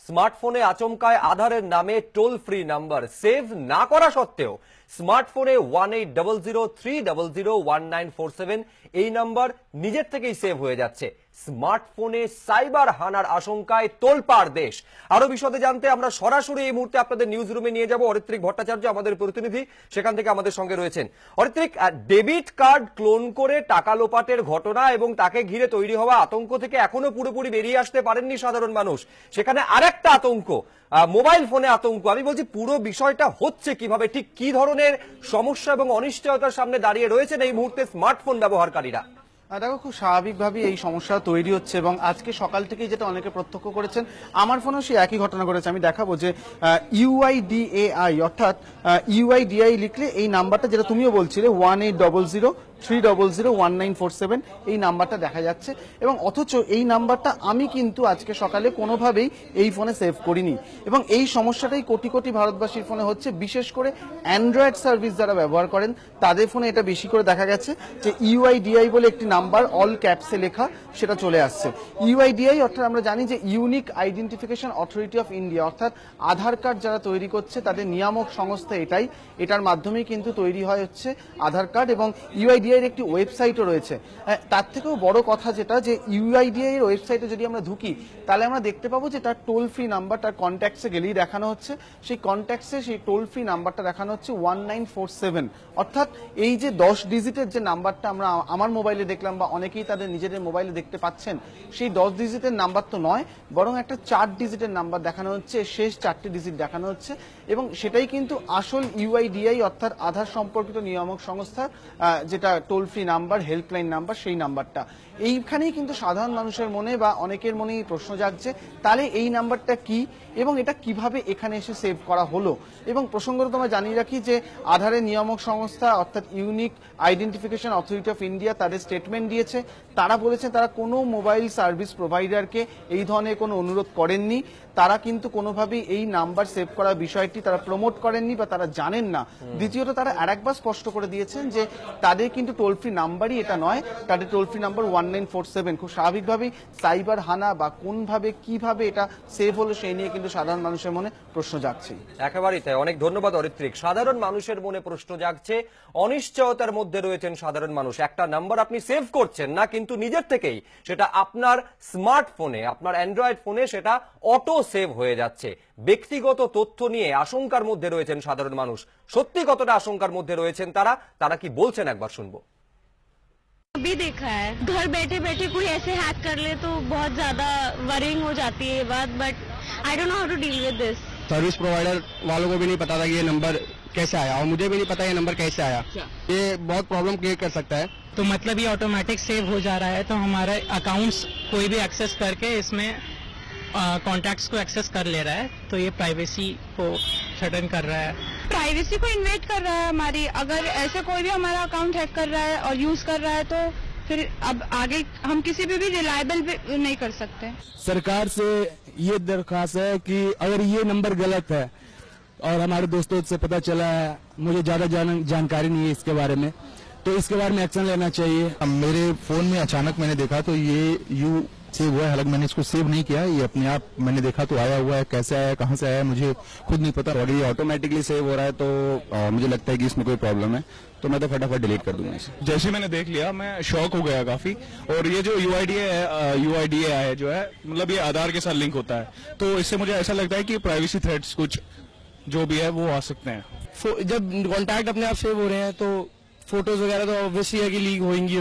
স্মার্টফোনে আচমকায় আধারের নামে টোল ফ্রি নাম্বার সেভ না করা সত্ত্বেও স্মার্টফোনে 1800300197 এই নাম্বার নিজের থেকেই সেভ হয়ে যাচ্ছে। স্মার্টফোনে সাইবার হানার আশঙ্কায় তোলপাড় দেশ। আরো বিশদে জানতে আমরা সরাসরি এই মুহূর্তে আপনাদের নিউজ রুমে নিয়ে যাব। অরিত্রিক ভট্টাচার্য আমাদের প্রতিনিধি সেখান থেকে আমাদের সঙ্গে রয়েছেন। অরিত্রিক, ডেবিট কার্ড ক্লোন করে টাকা লোপাটের ঘটনা এবং তাকে ঘিরে তৈরি হওয়া আতঙ্ক থেকে এখনো পুরোপুরি বেরিয়ে আসতে পারেননি সাধারণ মানুষ। সেখানে আরেকটা আতঙ্ক, মোবাইল ফোনে আতঙ্ক। আমি বলছি পুরো বিষয়টা হচ্ছে কিভাবে, ঠিক কি ধরনের সমস্যা এবং অনিশ্চয়তার সামনে দাঁড়িয়ে রয়েছেন এই মুহূর্তে স্মার্টফোন ব্যবহারকারীরা? দেখো, খুব স্বাভাবিকভাবে এই সমস্যা তৈরি হচ্ছে এবং আজকে সকাল থেকেই যেটা অনেকে প্রত্যক্ষ করেছেন, আমার ফোনেও সেই একই ঘটনা ঘটেছে। আমি দেখাবো যে UIDAI অর্থাৎ UIDAI লিখলে এই নাম্বারটা, যেটা তুমিও বলছিলে 1800300197 এই নাম্বারটা দেখা যাচ্ছে এবং অথচ এই নাম্বারটা আমি কিন্তু আজকে সকালে কোনোভাবেই এই ফোনে সেভ করিনি এবং এই সমস্যাটাই কোটি কোটি ভারতবাসীর ফোনে হচ্ছে। বিশেষ করে অ্যান্ড্রয়েড সার্ভিস যারা ব্যবহার করেন তাদের ফোনে এটা বেশি করে দেখা গেছে যে UIDAI বলে একটি নাম্বার অল ক্যাপসে লেখা সেটা চলে আসছে। UIDAI অর্থাৎ আমরা জানি যে unique identification authority of India, অর্থাৎ আধার কার্ড যারা তৈরি করছে তাদের নিয়ামক সংস্থা এটার মাধ্যমেই কিন্তু তৈরি হয় হচ্ছে আধার কার্ড এবং UIDAI এর একটি ওয়েবসাইটও রয়েছে। তার থেকেও বড় কথা যেটা, যে UIDAI এর ওয়েবসাইটে যদি আমরা ঢুকি তাহলে আমরা দেখতে পাবো যে তার টোল ফ্রি নাম্বার, তার কন্ট্যাক্টসে গেলেই দেখানো হচ্ছে, সেই কন্ট্যাক্টসে সেই টোল ফ্রি নাম্বারটা দেখানো হচ্ছে 1947। অর্থাৎ এই যে 10 ডিজিটের যে নাম্বারটা আমরা আমার মোবাইলে দেখলাম বা অনেকেই তাদের নিজেদের মোবাইলে দেখতে পাচ্ছেন, সেই 10 ডিজিটের নাম্বার তো নয়, বরং একটা 4 ডিজিটের নাম্বার দেখানো হচ্ছে, শেষ 4টি ডিজিট দেখানো হচ্ছে এবং সেটাই কিন্তু আসল UIDAI অর্থাৎ আধার সম্পর্কিত নিয়ামক সংস্থা যেটা toll free number, helpline number, সেই নাম্বারটা। এইখানেই কিন্তু সাধারণ মানুষের মনে বা অনেকের মনেই প্রশ্ন জাগছে, তাহলে এই নাম্বারটা কি এবং এটা কিভাবে এখানে এসে সেভ করা হলো। এবং প্রসঙ্গত তোমরা জানিয়ে রাখি যে আধারের নিয়ামক সংস্থা অর্থাৎ unique identification authority of India তাদের স্টেটমেন্ট দিয়েছে। তারা বলেছে তারা কোনো মোবাইল সার্ভিস প্রোভাইডারকে এই ধরনের কোনো অনুরোধ করেননি, তারা কিন্তু কোনোভাবেই এই নাম্বার সেভ করার বিষয়টি তারা প্রমোট করেননি বা তারা জানেন না। দ্বিতীয়ত তারা আরেকবার স্পষ্ট করে দিয়েছেন যে তাদের কিন্তু টোল ফ্রি নাম্বারই এটা নয়, তাদের টোল ফ্রি নাম্বার 1947। খুব স্বাভাবিকভাবেই সাইবার হানা বা কোনভাবে কিভাবে এটা সেভ হলো সেই নিয়ে কিন্তু সাধারণ মানুষের মনে প্রশ্ন জাগছে। একেবারেই তাই। অনেক ধন্যবাদ অরিত্রিক। সাধারণ মানুষের মনে প্রশ্ন জাগছে, অনিশ্চয়তার মধ্যে রয়েছেন সাধারণ মানুষ। একটা নাম্বার আপনি সেভ করছেন না, কিন্তু নিজের থেকেই সেটা আপনার স্মার্টফোনে, আপনার অ্যান্ড্রয়েড ফোনে সেটা অটো সেভ হয়ে যাচ্ছে। ব্যক্তিগত তথ্য নিয়ে আশঙ্কার মধ্যে রয়েছেন সাধারণ মানুষ। সত্যি কতটা আশঙ্কার মধ্যে রয়েছেন তারা কি বলছেন একবার শুনবো। अभी देखा है, घर बैठे बैठे कोई ऐसे हैक कर ले तो बहुत ज्यादा वरिंग हो जाती है बात, but I don't know how to deal with this. Service provider वालों को भी नहीं पता था कि ये नंबर कैसे आया और मुझे भी नहीं पता ये नंबर कैसे आया। ये बहुत प्रॉब्लम क्रिएट कर सकता है। तो मतलब ये ऑटोमेटिक सेव हो जा रहा है, तो हमारे अकाउंट्स कोई भी एक्सेस करके इसमें कॉन्टैक्ट्स को एक्सेस कर ले रहा है, तो ये प्राइवेसी को थ्रेटन कर रहा है, प्राइवेसी को इन्वेट कर रहा है हमारी। अगर ऐसे कोई भी हमारा अकाउंट हैक कर रहा है और यूज कर रहा है तो फिर अब आगे हम किसी पे भी रिलायबल नहीं कर सकते। सरकार से ये दरख्वास्त है कि अगर ये नंबर गलत है और हमारे दोस्तों से पता चला है, मुझे ज्यादा जानकारी नहीं है इसके बारे में, तो इसके बारे में एक्शन लेना चाहिए। मेरे फोन में अचानक मैंने देखा तो ये सेव हुआ है, हालांकि मैंने इसको सेव नहीं किया, ये अपने आप मैंने देखा तो आया हुआ है। कैसे आया, कहां से आया, मुझे खुद नहीं पता। और ये ऑटोमेटिकली सेव हो रहा है तो मुझे लगता है कि इसमें कोई प्रॉब्लम है, तो मैं तो फटाफट डिलीट कर दूंगा इसे। जैसे मैंने देख लिया मैं शॉक हो गया काफी। और ये जो UIDAI है जो है, मतलब ये आधार के साथ लिंक होता है, तो इससे मुझे ऐसा लगता है कि प्राइवेसी थ्रेट्स कुछ जो भी है वो आ सकते हैं। जब कॉन्टैक्ट अपने आप सेव हो रहे हैं तो फोटोज वगैरह तो ऑब्वियसली है कि लीक होंगी।